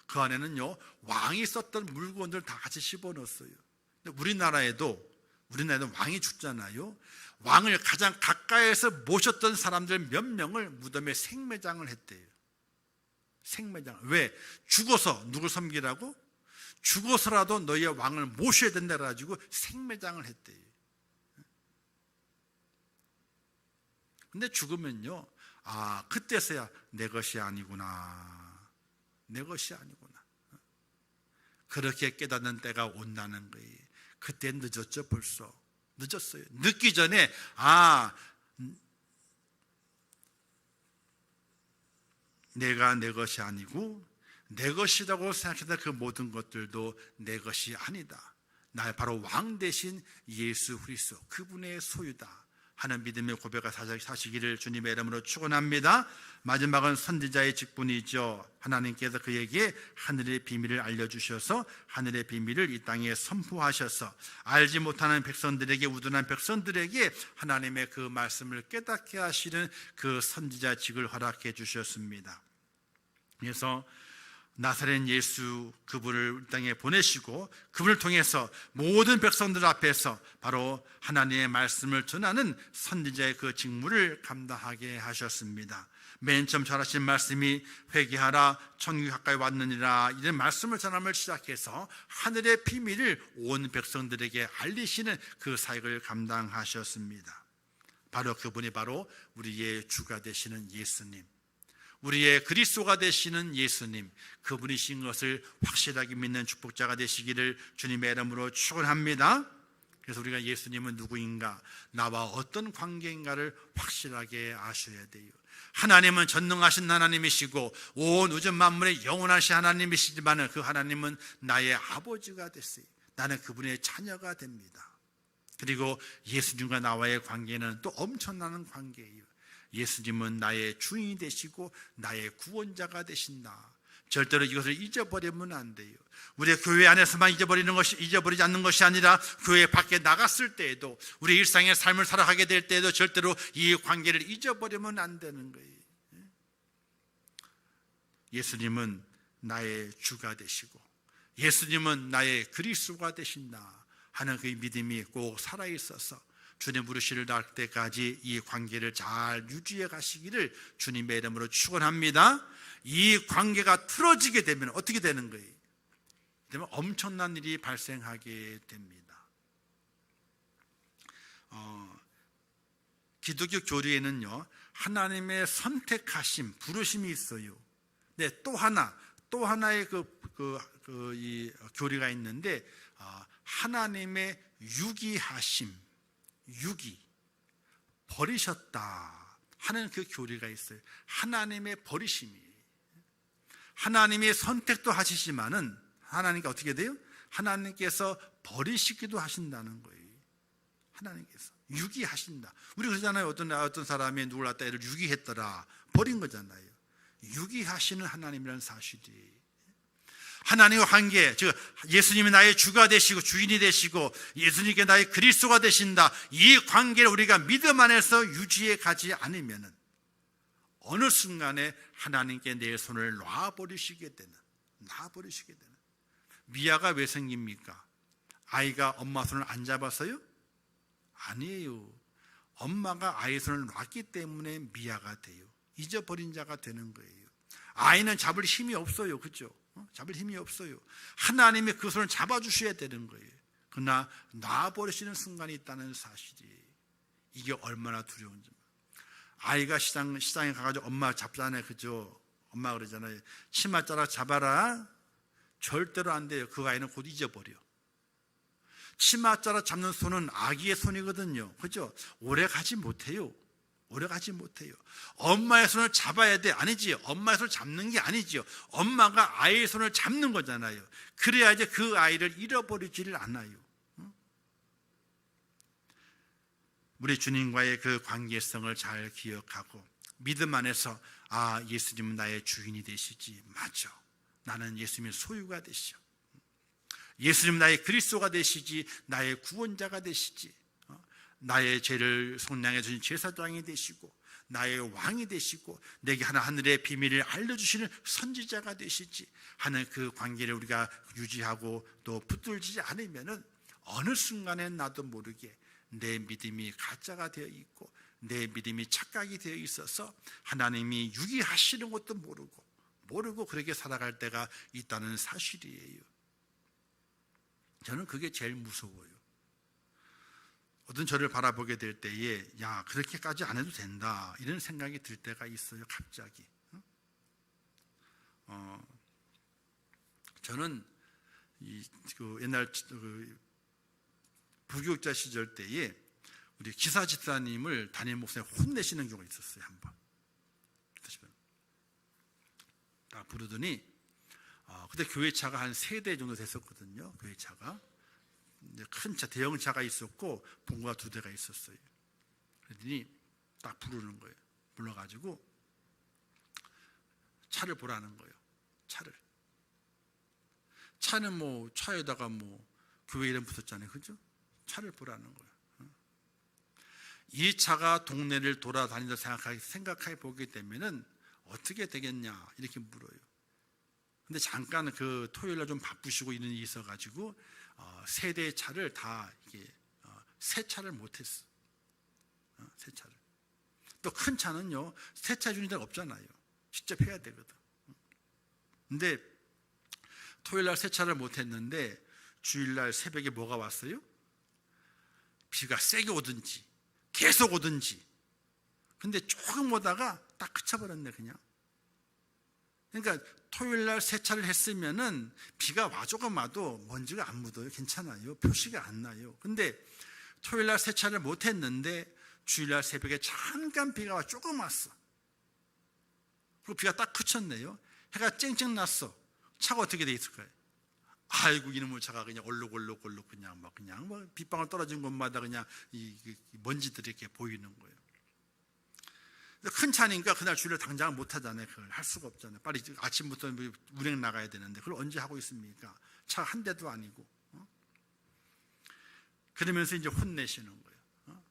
그 안에는요, 왕이 썼던 물건들 다 같이 집어넣었어요. 근데 우리나라에도 왕이 죽잖아요. 왕을 가장 가까이에서 모셨던 사람들 몇 명을 무덤에 생매장을 했대요. 생매장. 왜? 죽어서 누굴 섬기라고? 죽어서라도 너희의 왕을 모셔야 된다 그래가지고 생매장을 했대요. 근데 죽으면요, 그때서야 내 것이 아니구나, 내 것이 아니구나, 그렇게 깨닫는 때가 온다는 거예요. 그때 늦었죠. 벌써 늦었어요. 늦기 전에 내가 내 것이 아니고 내 것이라고 생각했던 그 모든 것들도 내 것이 아니다. 나 바로 왕 대신 예수 그리스도, 그분의 소유다 하는 믿음의 고백을 사시기를 주님의 이름으로 축원합니다. 마지막은 선지자의 직분이죠. 하나님께서 그에게 하늘의 비밀을 알려주셔서 하늘의 비밀을 이 땅에 선포하셔서 알지 못하는 백성들에게, 우둔한 백성들에게 하나님의 그 말씀을 깨닫게 하시는 그 선지자직을 허락해 주셨습니다. 그래서 나사렛 예수, 그분을 이 땅에 보내시고 그분을 통해서 모든 백성들 앞에서 바로 하나님의 말씀을 전하는 선지자의 그 직무를 감당하게 하셨습니다. 맨 처음 전하신 말씀이 회개하라, 천국이 가까이 왔느니라, 이런 말씀을 전함을 시작해서 하늘의 비밀을 온 백성들에게 알리시는 그 사역을 감당하셨습니다. 바로 그분이 바로 우리의 주가 되시는 예수님, 우리의 그리스도가 되시는 예수님, 그분이신 것을 확실하게 믿는 축복자가 되시기를 주님의 이름으로 축원합니다. 그래서 우리가 예수님은 누구인가, 나와 어떤 관계인가를 확실하게 아셔야 돼요. 하나님은 전능하신 하나님이시고 온 우주 만물의 영원하신 하나님이시지만 그 하나님은 나의 아버지가 됐어요. 나는 그분의 자녀가 됩니다. 그리고 예수님과 나와의 관계는 또 엄청난 관계예요. 예수님은 나의 주인이 되시고 나의 구원자가 되신다. 절대로 이것을 잊어버리면 안 돼요. 우리의 교회 안에서만 잊어버리지 않는 것이 아니라 교회 밖에 나갔을 때에도, 우리 일상의 삶을 살아가게 될 때에도 절대로 이 관계를 잊어버리면 안 되는 거예요. 예수님은 나의 주가 되시고 예수님은 나의 그리스도가 되신다 하는 그 믿음이 꼭 살아있어서 주님 부르시를 날 때까지 이 관계를 잘 유지해 가시기를 주님의 이름으로 축원합니다. 이 관계가 틀어지게 되면 어떻게 되는 거예요? 그러면 엄청난 일이 발생하게 됩니다. 기독교 교리에는요, 하나님의 선택하심, 부르심이 있어요. 네, 또 하나의 이 교리가 있는데, 하나님의 유기하심, 버리셨다 하는 그 교리가 있어요. 하나님의 버리심이, 하나님의 선택도 하시지만은 하나님께 어떻게 돼요? 하나님께서 버리시기도 하신다는 거예요. 하나님께서 유기하신다. 우리 그러잖아요. 어떤 사람이 누굴 갖다 애를 유기했더라, 버린 거잖아요. 유기하시는 하나님이라는 사실이, 하나님과 관계, 즉 예수님이 나의 주가 되시고 주인이 되시고 예수님께 나의 그리스도가 되신다, 이 관계를 우리가 믿음 안에서 유지해 가지 않으면 어느 순간에 하나님께 내 손을 놔버리시게 되는. 미아가 왜 생깁니까? 아이가 엄마 손을 안 잡아서요? 아니에요. 엄마가 아이 손을 놨기 때문에 미아가 돼요. 잊어버린 자가 되는 거예요. 아이는 잡을 힘이 없어요. 그렇죠? 잡을 힘이 없어요. 하나님이 그 손을 잡아주셔야 되는 거예요. 그러나 놔버리시는 순간이 있다는 사실이, 이게 얼마나 두려운지. 아이가 시장에 가가지고 엄마 잡잖아요. 그죠? 엄마 그러잖아요. 치맛자락 잡아라. 절대로 안 돼요. 그 아이는 곧 잊어버려. 치맛자락 잡는 손은 아기의 손이거든요. 그죠? 오래 가지 못해요. 오래가지 못해요. 엄마의 손을 잡아야 돼. 아니지요. 엄마의 손을 잡는 게 아니지요. 엄마가 아이의 손을 잡는 거잖아요. 그래야지 그 아이를 잃어버리지를 않아요. 우리 주님과의 그 관계성을 잘 기억하고 믿음 안에서 예수님은 나의 주인이 되시지. 맞아. 나는 예수님의 소유가 되시오. 예수님 나의 그리스도가 되시지. 나의 구원자가 되시지. 나의 죄를 속량해 주신 제사장이 되시고 나의 왕이 되시고 내게 하늘의 비밀을 알려주시는 선지자가 되시지 하는 그 관계를 우리가 유지하고 또 붙들지 않으면은 어느 순간에 나도 모르게 내 믿음이 가짜가 되어 있고 내 믿음이 착각이 되어 있어서 하나님이 유기하시는 것도 모르고 그렇게 살아갈 때가 있다는 사실이에요. 저는 그게 제일 무서워요. 어떤 저를 바라보게 될 때에 그렇게까지 안 해도 된다 이런 생각이 들 때가 있어요. 갑자기. 저는 옛날 부교육자 시절 때에 우리 기사 집사님을 담임 목사님 혼내시는 경우가 있었어요. 한번 딱 부르더니 그때 교회차가 한 3대 정도 됐었거든요. 교회차가 큰 차, 대형 차가 있었고 본가 2대가 있었어요. 그러더니 딱 부르는 거예요. 불러가지고 차를 보라는 거예요. 차는 차에다가 교회 이름 붙었잖아요. 그죠? 차를 보라는 거예요. 이 차가 동네를 돌아다니다 생각해 보게 되면은 어떻게 되겠냐 이렇게 물어요. 근데 잠깐 그 토요일날 좀 바쁘시고 이런 일이 있어가지고 3대의 차를 다 세차를 못했어. 세차를. 또 큰 차는요 세차 주는 데가 없잖아요. 직접 해야 되거든. 근데 토요일날 세차를 못했는데 주일날 새벽에 뭐가 왔어요? 비가 세게 오든지 계속 오든지. 근데 조금 오다가 딱 그쳐버렸네 그냥. 그러니까 토요일날 세차를 했으면은 비가 조금 와도 먼지가 안 묻어요. 괜찮아요. 표시가 안 나요. 근데 토요일날 세차를 못했는데 주일날 새벽에 잠깐 비가 와 조금 왔어. 그리고 비가 딱 그쳤네요. 해가 쨍쨍 났어. 차가 어떻게 돼 있을까요? 아이고 이놈의 차가 그냥 얼룩얼룩 그냥 빗방울 떨어진 곳마다 그냥 이 먼지들이 이렇게 보이는 거예요. 큰 차니까 그날 주일에 당장 못 하잖아요. 그걸 할 수가 없잖아요. 빨리 아침부터 운행 나가야 되는데 그걸 언제 하고 있습니까? 차 한 대도 아니고. 그러면서 이제 혼내시는 거예요.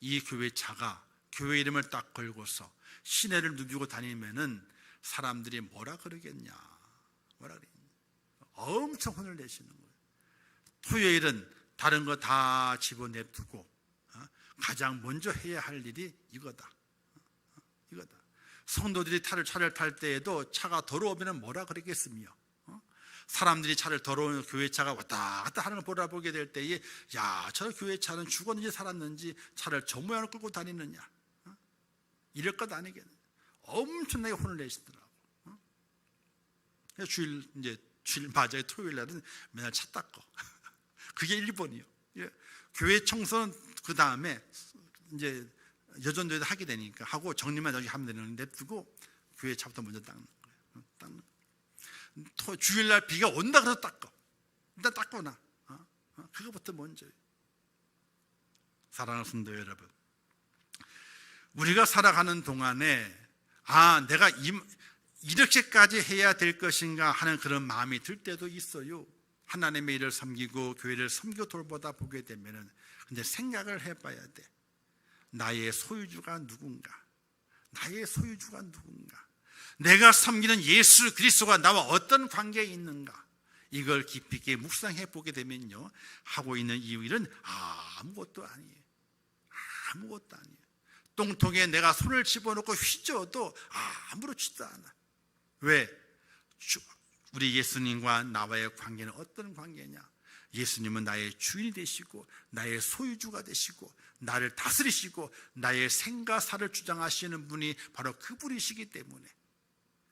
이 교회 차가 교회 이름을 딱 걸고서 시내를 누비고 다니면은 사람들이 뭐라 그러겠냐. 엄청 혼을 내시는 거예요. 토요일은 다른 거 다 집어내두고 가장 먼저 해야 할 일이 이거다. 성도들이 차를 탈 때에도 차가 더러우면 뭐라 그러겠으며 사람들이 더러운 교회 차가 왔다 갔다 하는 걸 보게 될 때에 저 교회 차는 죽었는지 살았는지 차를 저 모양으로 끌고 다니느냐 이럴 것 아니겠냐. 엄청나게 혼을 내시더라고. 주일 맞아요. 토요일 날은 맨날 차 닦고 그게 1번이요. 교회 청소는 그 다음에 이제 여전도에도 하게 되니까 하고 정리만 저기 하면 되는데 냅두고 교회 차부터 먼저 닦는 거예요. 주일날 비가 온다 그래서 닦고 일단 닦고 나 그거부터 먼저예요. 사랑하는 성도 여러분, 우리가 살아가는 동안에 내가 이렇게까지 해야 될 것인가 하는 그런 마음이 들 때도 있어요. 하나님의 일을 섬기고 교회를 섬기고 돌보다 보게 되면은 근데 생각을 해봐야 돼. 나의 소유주가 누군가? 내가 섬기는 예수 그리스도가 나와 어떤 관계에 있는가? 이걸 깊이 있게 묵상해 보게 되면요, 하고 있는 이 일은 아무것도 아니에요. 똥통에 내가 손을 집어넣고 휘저어도 아무렇지도 않아. 왜? 우리 예수님과 나와의 관계는 어떤 관계냐? 예수님은 나의 주인이 되시고 나의 소유주가 되시고 나를 다스리시고 나의 생과 사를 주장하시는 분이 바로 그분이시기 때문에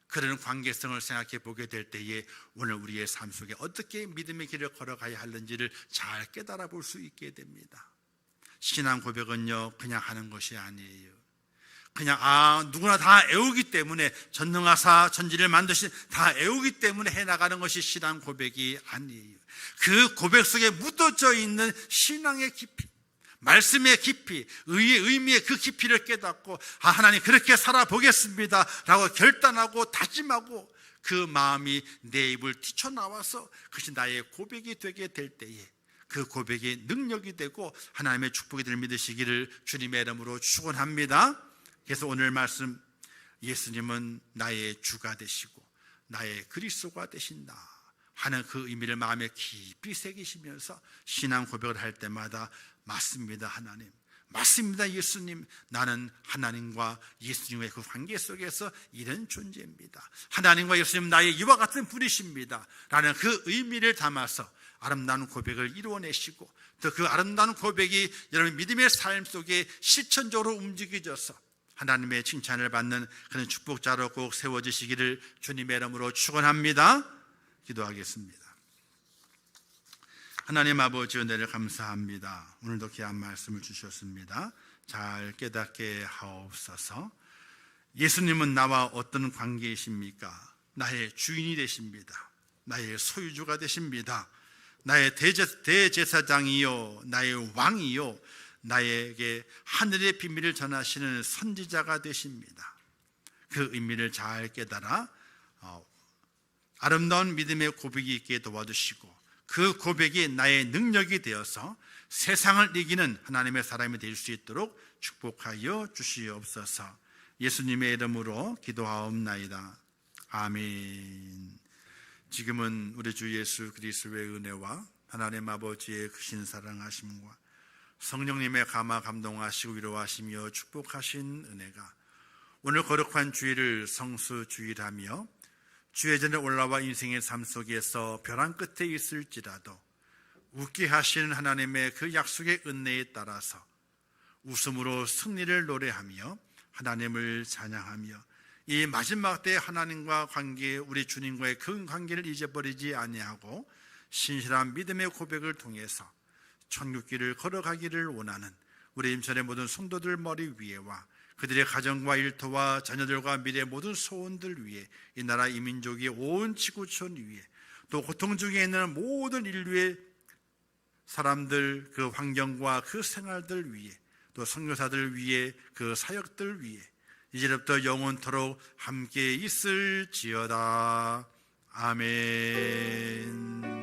그런 관계성을 생각해 보게 될 때에 오늘 우리의 삶 속에 어떻게 믿음의 길을 걸어가야 하는지를 잘 깨달아 볼 수 있게 됩니다. 신앙 고백은요 그냥 하는 것이 아니에요. 그냥 누구나 다 애우기 때문에, 전능하사 천지를 만드신 다 애우기 때문에 해나가는 것이 신앙 고백이 아니에요. 그 고백 속에 묻어져 있는 신앙의 깊이, 말씀의 깊이, 의미의 그 깊이를 깨닫고 하나님 그렇게 살아보겠습니다 라고 결단하고 다짐하고 그 마음이 내 입을 튀쳐나와서 그것이 나의 고백이 되게 될 때에 그 고백이 능력이 되고 하나님의 축복이 될 믿으시기를 주님의 이름으로 축원합니다. 그래서 오늘 말씀, 예수님은 나의 주가 되시고 나의 그리스도가 되신다 하는 그 의미를 마음에 깊이 새기시면서 신앙 고백을 할 때마다 맞습니다 하나님, 맞습니다 예수님, 나는 하나님과 예수님의 그 관계 속에서 이런 존재입니다. 하나님과 예수님 나의 이와 같은 분이십니다 라는 그 의미를 담아서 아름다운 고백을 이루어내시고 또 그 아름다운 고백이 여러분 믿음의 삶 속에 실천적으로 움직여져서 하나님의 칭찬을 받는 그런 축복자로 꼭 세워지시기를 주님의 이름으로 축원합니다. 기도하겠습니다. 하나님 아버지, 은혜를 감사합니다. 오늘도 귀한 말씀을 주셨습니다. 잘 깨닫게 하옵소서. 예수님은 나와 어떤 관계이십니까? 나의 주인이 되십니다. 나의 소유주가 되십니다. 나의 대제사장이요, 나의 왕이요, 나에게 하늘의 비밀을 전하시는 선지자가 되십니다. 그 의미를 잘 깨달아 아름다운 믿음의 고백이 있게 도와주시고 그 고백이 나의 능력이 되어서 세상을 이기는 하나님의 사람이 될 수 있도록 축복하여 주시옵소서. 예수님의 이름으로 기도하옵나이다. 아멘. 지금은 우리 주 예수 그리스도의 은혜와 하나님 아버지의 크신 사랑하심과 성령님의 감화 감동하시고 위로하시며 축복하신 은혜가 오늘 거룩한 주일을 성수주일하며 주의 전에 올라와 인생의 삶 속에서 벼랑 끝에 있을지라도 웃게 하시는 하나님의 그 약속의 은혜에 따라서 웃음으로 승리를 노래하며 하나님을 찬양하며 이 마지막 때 하나님과 관계, 우리 주님과의 그 관계를 잊어버리지 아니하고 신실한 믿음의 고백을 통해서 천국길을 걸어가기를 원하는 우리 임천의 모든 성도들 머리 위에와 그들의 가정과 일터와 자녀들과 미래의 모든 소원들 위에, 이 나라 이민족이 온 지구촌 위에, 또 고통 중에 있는 모든 인류의 사람들, 그 환경과 그 생활들 위에, 또 선교사들 위에, 그 사역들 위에 이제부터 영원토록 함께 있을지어다. 아멘.